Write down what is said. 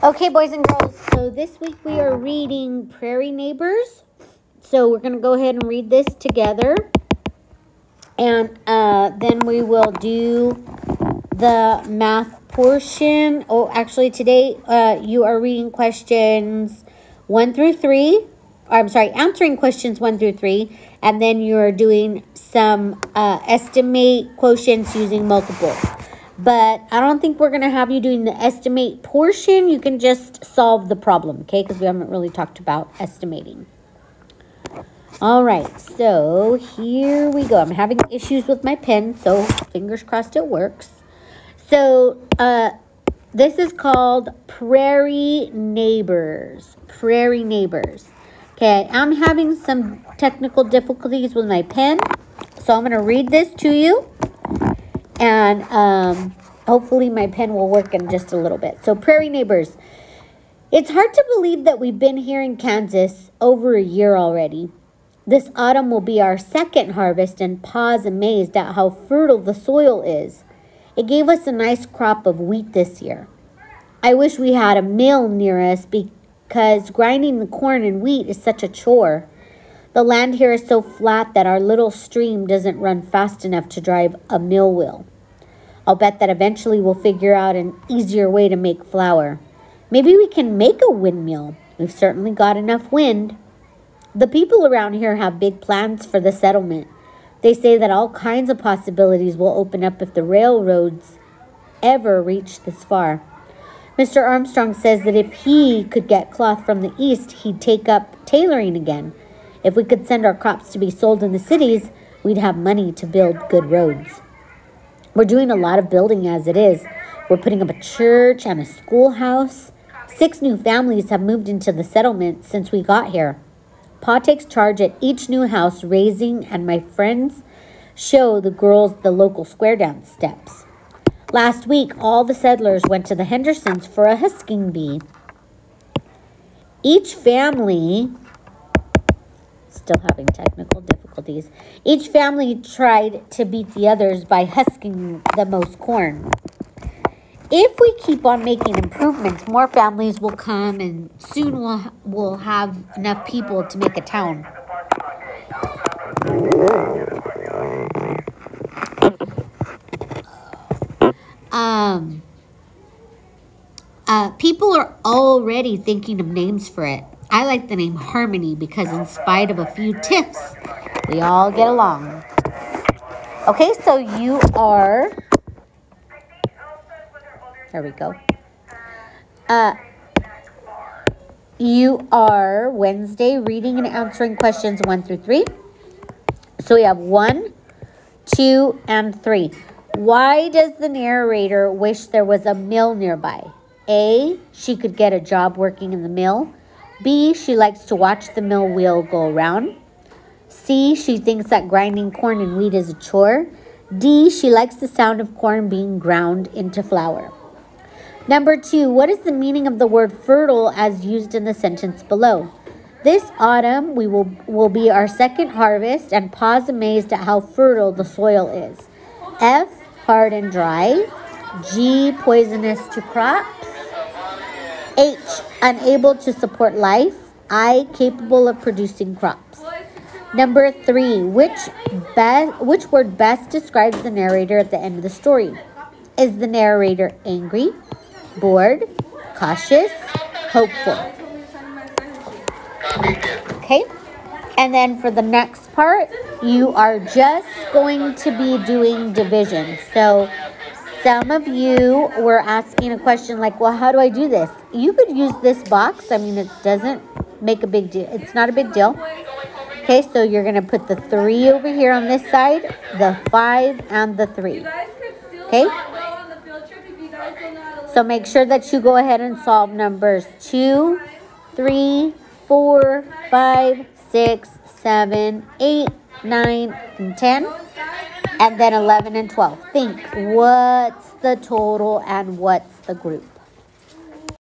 Okay, boys and girls, so this week we are reading Prairie Neighbors. So we're going to go ahead and read this together. And then we will do the math portion. Oh, actually today you are reading questions 1 through 3. Answering questions 1 through 3. And then you're doing some estimate quotients using multiples. But I don't think we're going to have you doing the estimate portion. You can just solve the problem, okay? Because we haven't really talked about estimating. All right, so here we go. I'm having issues with my pen, so fingers crossed it works. So this is called Prairie Neighbors. Prairie Neighbors. Okay, I'm having some technical difficulties with my pen, so I'm going to read this to you. And hopefully my pen will work in just a little bit. So Prairie Neighbors. It's hard to believe that we've been here in Kansas over a year already. This autumn will be our second harvest, and Pa's amazed at how fertile the soil is. It gave us a nice crop of wheat this year. I wish we had a mill near us because grinding the corn and wheat is such a chore. The land here is so flat that our little stream doesn't run fast enough to drive a mill wheel. I'll bet that eventually we'll figure out an easier way to make flour. Maybe we can make a windmill. We've certainly got enough wind. The people around here have big plans for the settlement. They say that all kinds of possibilities will open up if the railroads ever reach this far. Mr. Armstrong says that if he could get cloth from the east, he'd take up tailoring again. If we could send our crops to be sold in the cities, we'd have money to build good roads. We're doing a lot of building as it is. We're putting up a church and a schoolhouse. 6 new families have moved into the settlement since we got here. Pa takes charge at each new house raising, and my friends show the girls the local square dance steps. Last week, all the settlers went to the Hendersons for a husking bee. Each family... Still having technical difficulties. Each family tried to beat the others by husking the most corn. If we keep on making improvements, more families will come, and soon we'll have enough people to make a town. People are already thinking of names for it. I like the name Harmony because in spite of a few tiffs, we all get along. Okay, so you are... There we go. You are Wednesday reading and answering questions 1 through 3. So we have 1, 2, and 3. Why does the narrator wish there was a mill nearby? A, she could get a job working in the mill. B, she likes to watch the mill wheel go around. C, she thinks that grinding corn and wheat is a chore. D, she likes the sound of corn being ground into flour. Number 2, what is the meaning of the word fertile as used in the sentence below? This autumn will be our second harvest, and Pa's amazed at how fertile the soil is. F, hard and dry. G, poisonous to crops. H, unable to support life. I, capable of producing crops. Number 3, which word best describes the narrator at the end of the story? Is the narrator angry, bored, cautious, hopeful? Okay, and then for the next part, you are just going to be doing division. So some of you were asking a question like, well, how do I do this? You could use this box. I mean, it doesn't make a big deal. It's not a big deal. Okay, so you're going to put the 3 over here on this side, the 5, and the 3. Okay? So make sure that you go ahead and solve numbers 2, 3, 4, 5, 6, 7, 8, 9, and 10. And then 11 and 12. Think, what's the total and what's the group?